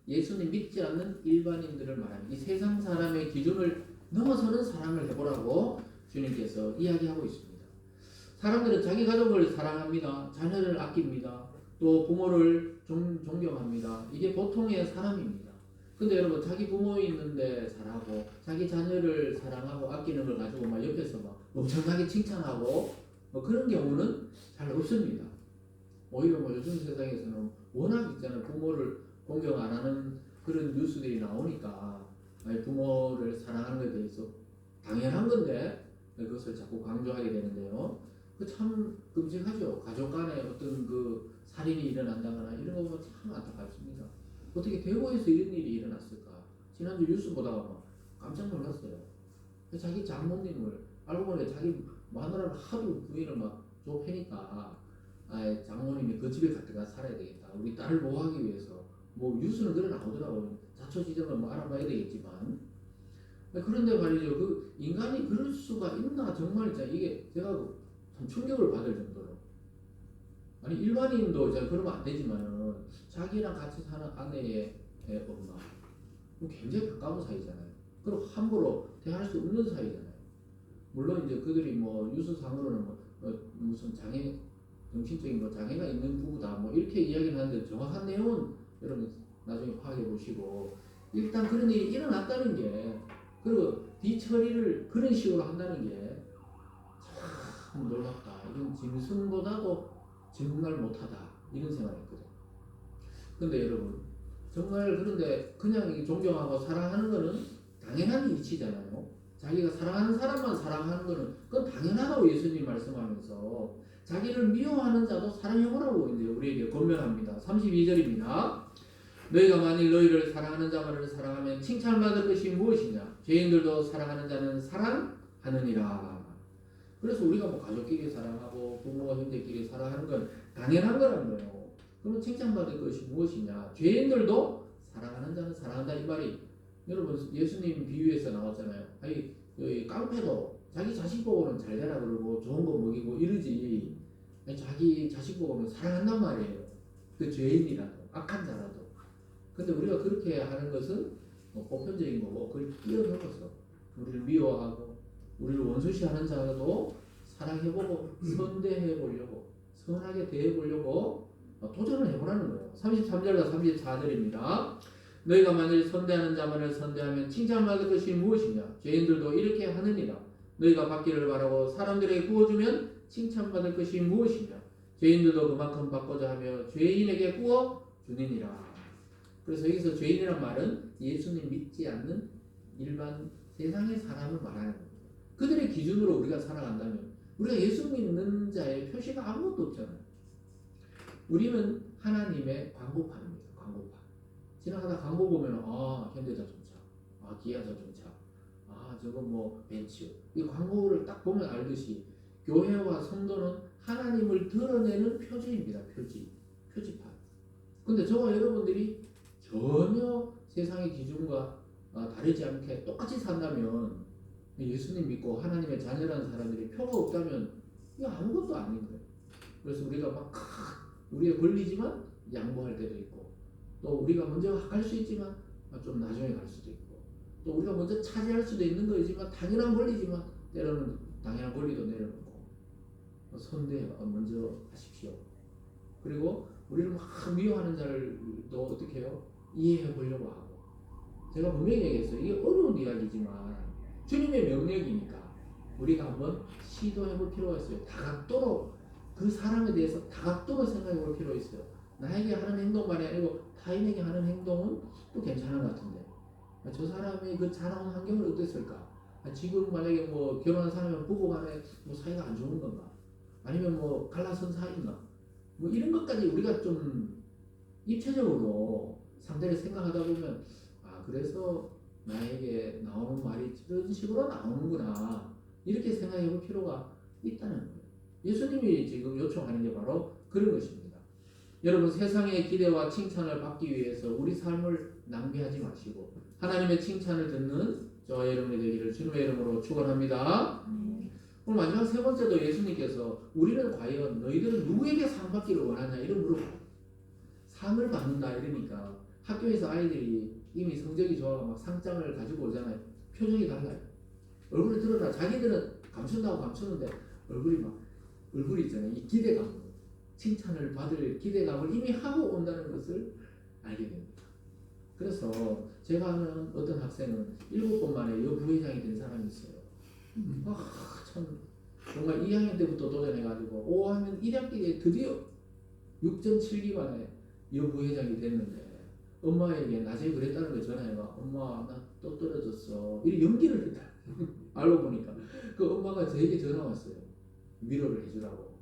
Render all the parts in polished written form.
예수님 믿지 않는 일반인들을 말합니다. 이 세상 사람의 기준을 넘어서는 사랑을 해보라고 주님께서 이야기하고 있습니다. 사람들은 자기 가족을 사랑합니다. 자녀를 아낍니다. 또 부모를 존경합니다. 이게 보통의 사람입니다. 근데 여러분, 자기 부모 있는데 잘하고 자기 자녀를 사랑하고 아끼는 걸 가지고 막 옆에서 막 엄청나게 칭찬하고 뭐 그런 경우는 잘 없습니다. 오히려 뭐 요즘 세상에서는 워낙 있잖아요. 부모를 공경 안 하는 그런 뉴스들이 나오니까 부모를 사랑하는 것에 대해서 당연한 건데 그것을 자꾸 강조하게 되는데요. 그 참 끔찍하죠. 가족 간에 어떤 그 살인이 일어난다거나 이런 거 보면 참 안타깝습니다. 어떻게 대구에서 이런 일이 일어났을까? 지난주 뉴스 보다가 막 깜짝 놀랐어요. 자기 장모님을 알고 보니 자기 마누라를 하도 부인을 막 좁히니까 장모님이 그 집에 갔다가 살아야 되겠다. 우리 딸을 보호하기 위해서 뭐 뉴스는 그래 나오더라고요. 자초지종을 뭐 알아봐야 되겠지만 그런데 말이죠. 그 인간이 그럴 수가 있나 정말 이게 제가 참 충격을 받을 정도로 아니 일반인도 이제 그러면 안 되지만은 자기랑 같이 사는 아내의 엄마 굉장히 가까운 사이잖아요. 그리고 함부로 대할 수 없는 사이잖아요. 물론 이제 그들이 뭐 뉴스상으로는 뭐 무슨 장애 정신적인 뭐 장애가 있는 부부다 뭐 이렇게 이야기를 하는데 정확한 내용은 여러분 나중에 파악해 보시고 일단 그런 일이 일어났다는 게 그리고 뒤처리를 그런 식으로 한다는 게 참 놀랍다. 이건 짐승보다도 정말 못하다 이런 생각했거든요. 근데 여러분 정말 그런데 그냥 존경하고 사랑하는 거는 당연한 이치잖아요. 자기가 사랑하는 사람만 사랑하는 거는 그건 당연하다고 예수님 말씀하면서 자기를 미워하는 자도 사랑해보라고 이제 우리에게 권면합니다. 32절입니다. 너희가 만일 너희를 사랑하는 자만을 사랑하면 칭찬받을 것이 무엇이냐? 죄인들도 사랑하는 자는 사랑하느니라. 그래서 우리가 뭐 가족끼리 사랑하고 부모 형제끼리 사랑하는 건 당연한 거란 거예요. 그러면 칭찬받을 것이 무엇이냐? 죄인들도 사랑하는 자는 사랑한다 이 말이 여러분 예수님 비유에서 나왔잖아요. 아니 깡패도 자기 자식 보고는 잘 되라 그러고 좋은 거 먹이고 이러지 아니, 자기 자식 보고는 사랑한단 말이에요. 그 죄인이라도 악한 자라도. 근데 우리가 그렇게 하는 것은 뭐 보편적인 거고 그걸 뛰어넘어서 우리를 미워하고 우리를 원수시하는 자도 사랑해보고 선대해보려고 선하게 대해보려고 도전을 해보라는 거예요. 33절과 34절입니다. 너희가 만일 선대하는 자만을 선대하면 칭찬받을 것이 무엇이냐? 죄인들도 이렇게 하느니라. 너희가 받기를 바라고 사람들에게 구워주면 칭찬받을 것이 무엇이냐? 죄인들도 그만큼 받고자 하며 죄인에게 구워 주느니라. 그래서 여기서 죄인이란 말은 예수님 믿지 않는 일반 세상의 사람을 말하는 겁니다. 그들의 기준으로 우리가 살아간다면 우리가 예수 믿는 자의 표시가 아무것도 없잖아요. 우리는 하나님의 광고판입니다. 광고판. 지나가다 광고 보면 현대자동차, 기아자동차, 저거 뭐 벤츠. 이 광고를 딱 보면 알듯이 교회와 성도는 하나님을 드러내는 표지입니다. 표지판. 근데 저와 여러분들이 전혀 세상의 기준과 다르지 않게 똑같이 산다면 예수님 믿고 하나님의 자녀라는 사람들이 표가 없다면 이거 아무것도 아닌 거예요. 그래서 우리가 막 우리의 권리지만 양보할 때도 있고 또 우리가 먼저 갈 수 있지만 좀 나중에 갈 수도 있고 또 우리가 먼저 차지할 수도 있는 거지만 당연한 권리지만 때로는 당연한 권리도 내려놓고 선대 먼저 하십시오. 그리고 우리를 막 미워하는 자를 또 어떻게 해요? 이해해 보려고 하고 제가 분명히 얘기했어요. 이게 어려운 이야기지만 주님의 명령이니까 우리가 한번 시도해 볼 필요가 있어요. 다각도로 그 사람에 대해서 다각도로 생각해 볼 필요가 있어요. 나에게 하는 행동만이 아니고 타인에게 하는 행동은 또 괜찮은 것 같은데 저 사람의 그 자라온 환경은 어땠을까? 지금 만약에 뭐 결혼한 사람이면 부부간에 뭐 사이가 안 좋은 건가? 아니면 뭐 갈라선 사이인가? 뭐 이런 것까지 우리가 좀 입체적으로 상대를 생각하다 보면 그래서 나에게 나오는 말이 이런 식으로 나오는구나 이렇게 생각해 볼 필요가 있다는 거예요. 예수님이 지금 요청하는 게 바로 그런 것입니다. 여러분 세상의 기대와 칭찬을 받기 위해서 우리 삶을 낭비하지 마시고 하나님의 칭찬을 듣는 저와 여러분이 되기를 주님의 이름으로 축원합니다. 오늘 마지막 세 번째도 예수님께서 우리는 과연 너희들은 누구에게 상 받기를 원하냐 이런 물어봐요. 상을 받는다 이러니까 학교에서 아이들이 이미 성적이 좋아 막 상장을 가지고 오잖아요. 표정이 달라요. 얼굴이 드러나. 자기들은 감춘다고 감추는데 얼굴이 있잖아요. 이 기대감, 칭찬을 받을 기대감을 이미 하고 온다는 것을 알게 됩니다. 그래서 제가 아는 어떤 학생은 7번 만에 여부회장이 된 사람이 있어요. 참 정말 2학년 때부터 도전해가지고 5학년 1학기에 드디어 6.7기 만에 여부회장이 됐는데 엄마에게 낮에 그랬다는 거 전화해가 엄마 나 또 떨어졌어 이렇게 연기를 했다. 알고 보니까 그 엄마가 저에게 전화 왔어요. 위로를 해주라고.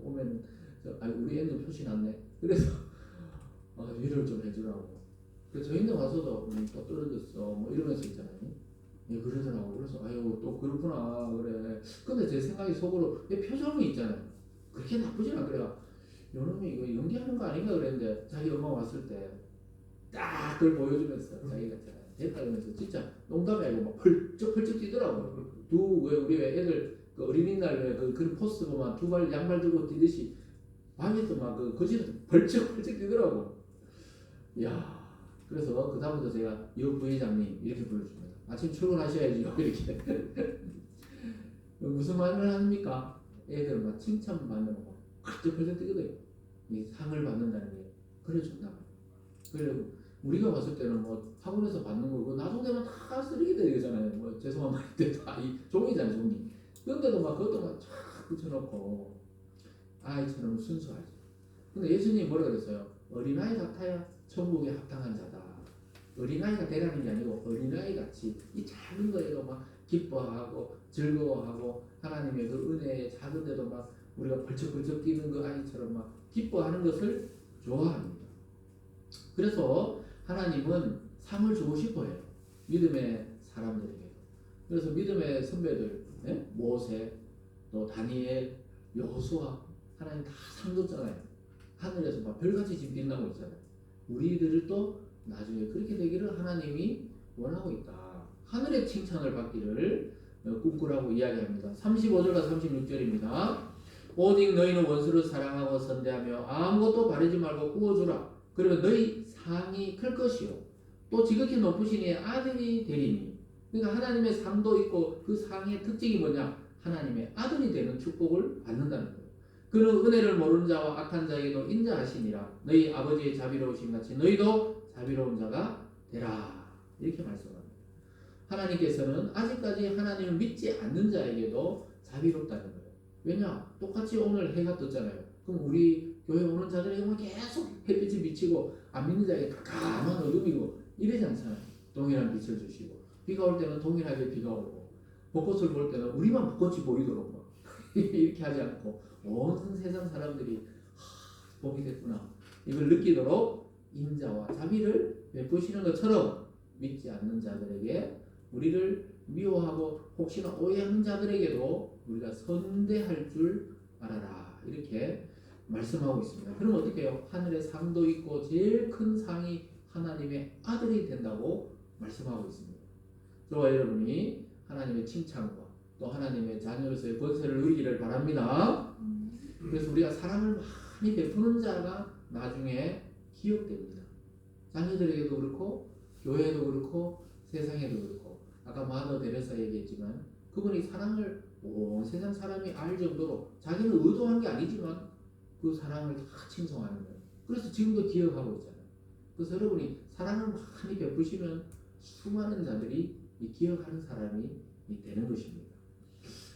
오면 우리 애는 표시 났네. 그래서 위로를 좀 해주라고. 그래서 저희는 와서도 또 떨어졌어 뭐 이러면서 있잖아요. 예, 그러더라고. 그래서 아유 또 그렇구나 그래. 근데 제 생각이 속으로 표정이 있잖아요. 그렇게 나쁘진 않더래요. 요놈이 이거 연기하는 거 아닌가 그랬는데 자기 엄마 왔을 때 딱 그걸 보여주면서 자기가 됐다 그러면서 진짜 농담이 아니고 막 펄쩍펄쩍 뛰더라고요. 우리 왜 애들 그 어린이날 왜 그런 포스 보면 두 발 양발 들고 뛰듯이 밤에도 막 거실에서 벌쩍벌쩍 뛰더라고. 이야. 그래서 그다음부터 제가 여 부회장님 이렇게 불러줍니다. 아침 출근하셔야지요 이렇게. 무슨 말을 합니까? 애들 막 칭찬 받는 거 벌쩍벌쩍 뛰거든요. 이 상을 받는다는 게 그래준다. 그리고 우리가 봤을 때는 뭐 학원에서 받는 거 나중 되면 다 쓰레기 되잖아요. 뭐 죄송한 말인데 다 이 종이잖아요, 종이. 그런데도 막 그것도 막 쫙 붙여놓고 아이처럼 순수하지. 근데 예수님이 뭐라 그랬어요? 어린아이 같아야 천국에 합당한 자다. 어린아이가 되라는 게 아니고 어린아이 같이 이 작은 거에도 막 기뻐하고 즐거워하고 하나님의 그 은혜에 작은데도 막 우리가 벌쩍벌쩍 뛰는 그 아이처럼 막 기뻐하는 것을 좋아합니다. 그래서 하나님은 상을 주고 싶어해요. 믿음의 사람들에게도. 그래서 믿음의 선배들, 모세, 또 다니엘, 여호수아, 하나님 다 상 줬잖아요. 하늘에서 막 별같이 지금 빛나고 있잖아요. 우리들을 또 나중에 그렇게 되기를 하나님이 원하고 있다. 하늘의 칭찬을 받기를 꿈꾸라고 이야기합니다. 35절과 36절입니다. 오직 너희는 원수를 사랑하고 선대하며 아무것도 바르지 말고 구워주라. 그러면 너희 상이 클 것이요 또 지극히 높으신 이의 아들이 되리니. 그러니까 하나님의 상도 있고 그 상의 특징이 뭐냐? 하나님의 아들이 되는 축복을 받는다는 거예요. 그는 은혜를 모르는 자와 악한 자에게도 인자하시니라. 너희 아버지의 자비로우신 같이 너희도 자비로운 자가 되라. 이렇게 말씀합니다. 하나님께서는 아직까지 하나님을 믿지 않는 자에게도 자비롭다는 거예요. 왜냐? 똑같이 오늘 해가 떴잖아요. 그럼 우리 교회 오는 자들에게 계속 햇빛이 비치고 안 믿는 자에게 깜깜한 어둠이고 이러지 않잖아요. 동일한 빛을 주시고 비가 올 때는 동일하게 비가 오고 벚꽃을 볼 때는 우리만 벚꽃이 보이도록 막 이렇게 하지 않고 온 세상 사람들이 복이 됐구나 이걸 느끼도록 인자와 자비를 베푸시는 것처럼 믿지 않는 자들에게 우리를 미워하고 혹시나 오해하는 자들에게도 우리가 선대할 줄 알아라 이렇게 말씀하고 있습니다. 그럼 어떻게 해요? 하늘에 상도 있고 제일 큰 상이 하나님의 아들이 된다고 말씀하고 있습니다. 저와 여러분이 하나님의 칭찬과 또 하나님의 자녀로서의 권세를 누리기를 바랍니다. 그래서 우리가 사랑을 많이 베푸는 자가 나중에 기억됩니다. 자녀들에게도 그렇고 교회에도 그렇고 세상에도 그렇고 아까 마더 데레사 얘기했지만 그분이 사랑을 온 세상 사람이 알 정도로 자기는 의도한 게 아니지만 그 사랑을 다 칭송하는 거예요. 그래서 지금도 기억하고 있잖아요. 그래서 여러분이 사랑을 많이 베푸시면 수많은 자들이 기억하는 사람이 되는 것입니다.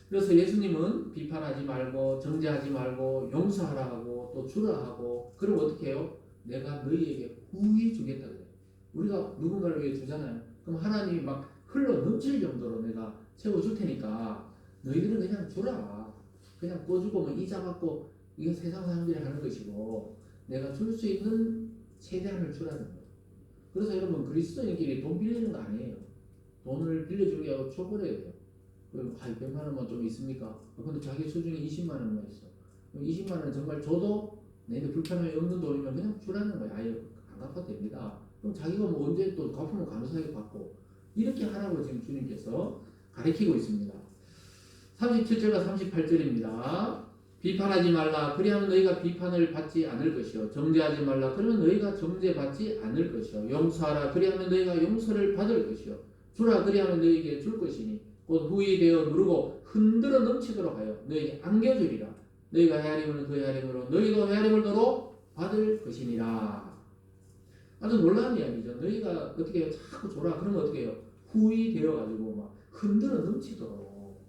그래서 예수님은 비판하지 말고 정죄하지 말고 용서하라 하고 또 주라 하고 그럼 어떻게 해요? 내가 너희에게 후히 주겠다 그래요. 우리가 누군가를 위해 주잖아요. 그럼 하나님이 막 흘러 넘칠 정도로 내가 채워줄 테니까 너희들은 그냥 주라. 그냥 꿔주고 뭐 이자 받고 이건 세상 사람들이 하는 것이고 내가 줄 수 있는 최대한을 주라는 거예요. 그래서 여러분 그리스도인끼리 돈 빌리는 거 아니에요. 돈을 빌려주는 게 아니고 초벌해야 돼요. 100만 원만 좀 있습니까? 근데 자기 수중에 20만 원만 있어. 20만 원 정말 줘도 내가 불편함이 없는 돈이면 그냥 주라는 거예요. 아예 안 갚아도 됩니다. 그럼 자기가 뭐 언제 또 갚으면 감사하게 받고 이렇게 하라고 지금 주님께서 가르치고 있습니다. 37절과 38절입니다. 비판하지 말라. 그리하면 너희가 비판을 받지 않을 것이요. 정죄하지 말라. 그러면 너희가 정죄받지 않을 것이요. 용서하라. 그리하면 너희가 용서를 받을 것이요. 주라. 그리하면 너희에게 줄 것이니 곧 후히 되어 누르고 흔들어 넘치도록 하여 너희에게 안겨주리라. 너희가 헤아림은 그 헤아림으로 너희도 헤아림을 더러 받을 것이니라. 아주 놀라운 이야기죠. 너희가 어떻게 해요? 자꾸 줘라. 그러면 어떻게 해요? 후히 되어가지고 막 흔들어 넘치도록.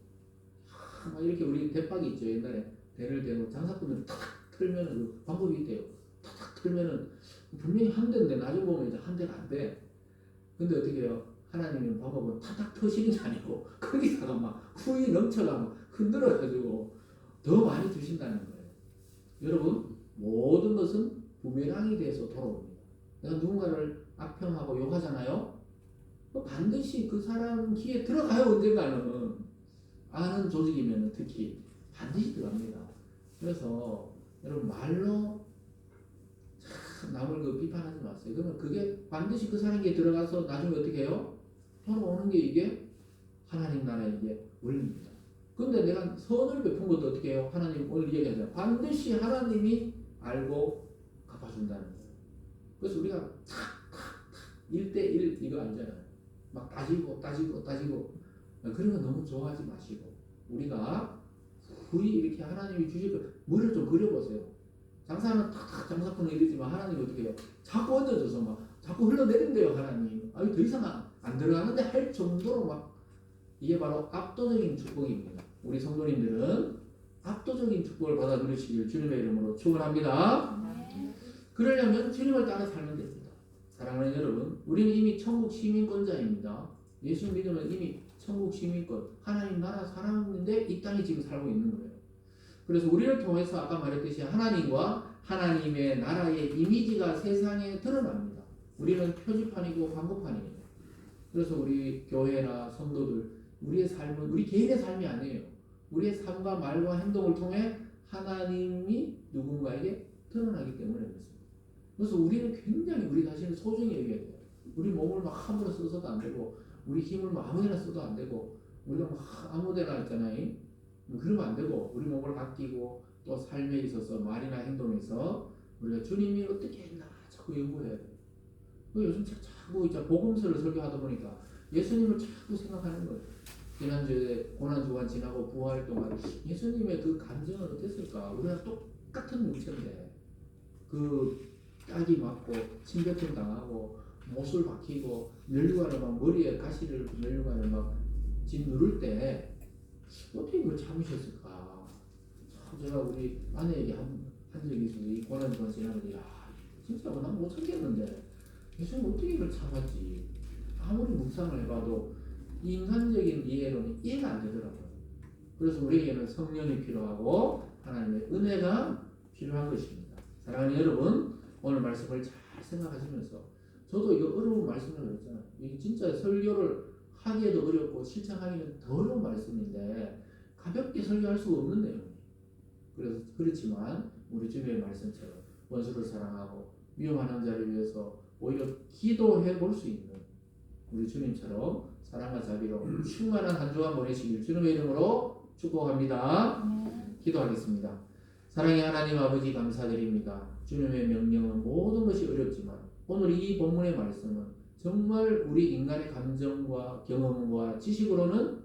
막 이렇게 우리 대박이 있죠. 옛날에 대를 대고 장사꾼들 탁 틀면은 그 방법이 있대요. 탁 틀면은 분명히 한 대인데 나중에 보면 이제 한 대가 안 돼. 근데 어떻게 해요? 하나님의 방법은 탁탁 터시는 게 아니고 거기다가 막 후히 넘쳐가 막 흔들어가지고 더 많이 주신다는 거예요. 여러분 모든 것은 부메랑이 돼서 돌아옵니다. 내가 누군가를 악평하고 욕하잖아요. 반드시 그 사람 귀에 들어가요. 언젠가는 아는 조직이면 특히 반드시 들어갑니다. 그래서 여러분 말로 참 남을 그 비판하지 마세요. 그러면 그게 반드시 그 사람에게 들어가서 나중에 어떻게 해요? 돌아오는 게 이게 하나님 나라의 이게 원리입니다. 근데 내가 선을 베푼 것도 어떻게 해요? 하나님 오늘 얘기하잖아요. 반드시 하나님이 알고 갚아준다는 거예요. 그래서 우리가 탁탁탁 1대1 이거 알잖아요. 막 따지고 그런 거 너무 좋아하지 마시고 우리가 후히 이렇게 하나님이 주실 거 머리를 좀 그려보세요. 장사는 탁탁 장사꾼은 이러지만 하나님이 어떻게 해요? 자꾸 얹어줘서 막 자꾸 흘러내린대요. 하나님 아니 더 이상 안 들어가는데 할 정도로 막 이게 바로 압도적인 축복입니다. 우리 성도님들은 압도적인 축복을 받아 누리시길 주님의 이름으로 축원합니다. 그러려면 주님을 따라 살면 됩니다. 사랑하는 여러분, 우리는 이미 천국 시민권자입니다. 예수 믿으면 이미 천국 시민권, 하나님 나라 살았는데 이 땅에 지금 살고 있는 거예요. 그래서 우리를 통해서 아까 말했듯이 하나님과 하나님의 나라의 이미지가 세상에 드러납니다. 우리는 표지판이고 광고판이에요. 그래서 우리 교회나 성도들, 우리의 삶은 우리 개인의 삶이 아니에요. 우리의 삶과 말과 행동을 통해 하나님이 누군가에게 드러나기 때문에 그렇습니다. 그래서 우리는 굉장히 우리 자신을 소중히 여겨야 돼요. 우리 몸을 막 함부로 써서도 안 되고 우리 힘을 막 아무데나 써도 안 되고 우리가 막 아무데나 있잖아요. 그러면 안 되고 우리 몸을 아끼고 또 삶에 있어서 말이나 행동에서 우리가 주님이 어떻게 했나 자꾸 연구해야 돼요. 요즘 자꾸 이제 복음서를 설교하다 보니까 예수님을 자꾸 생각하는 거예요. 지난주에 고난주간 지나고 부활 동안 예수님의 그 감정은 어땠을까? 우리가 똑같은 물체인데 그 딱이 맞고 침뱉음 당하고 못을 박히고 면류관을 막 머리에 가시를 면류관을 막 짓누를 때 어떻게 그걸 참으셨을까? 참 제가 우리 아내에게 한 적이 있어서 이 고난주간 지나면서 야 진짜 난 못 참겠는데 예수님 어떻게 이걸 참았지? 아무리 묵상을 해봐도 인간적인 이해로는 이해가 안 되더라고요. 그래서 우리에게는 성령이 필요하고 하나님의 은혜가 필요한 것입니다. 사랑하는 여러분, 오늘 말씀을 잘 생각하시면서 저도 이거 어려운 말씀을 했잖아요. 이게 진짜 설교를 하기에도 어렵고 실천하기는 더 어려운 말씀인데 가볍게 설교할 수가 없는 내용이에요. 그래서 그렇지만 우리 주님의 말씀처럼 원수를 사랑하고 위험한 자를 위해서 오히려 기도해 볼 수 있는 우리 주님처럼 사랑과 자비로 충만한 한 주간 보내시길 주님의 이름으로 축복합니다. 기도하겠습니다. 사랑의 하나님 아버지 감사드립니다. 주님의 명령은 모든 것이 어렵지만 오늘 이 본문의 말씀은 정말 우리 인간의 감정과 경험과 지식으로는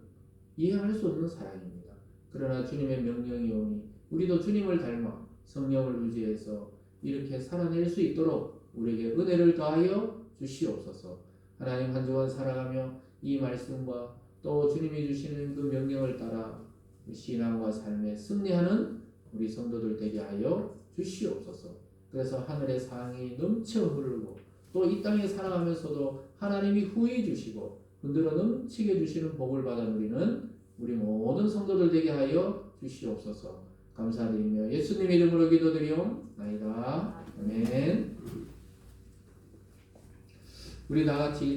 이해할 수 없는 사랑입니다. 그러나 주님의 명령이 오니 우리도 주님을 닮아 성령을 유지해서 이렇게 살아낼 수 있도록 우리에게 은혜를 더하여 주시옵소서. 하나님 한 주간 살아가며 이 말씀과 또 주님이 주시는 그 명령을 따라 신앙과 삶에 승리하는 우리 성도들 되게 하여 주시옵소서. 그래서 하늘의 상이 넘쳐 흐르고 또 이 땅에 살아가면서도 하나님이 후히 주시고 흔들어 넘치게 주시는 복을 받아 누리는 우리 모든 성도들 되게 하여 주시옵소서. 감사드리며 예수님 이름으로 기도드리옵나이다. 아멘. 우리 다 같이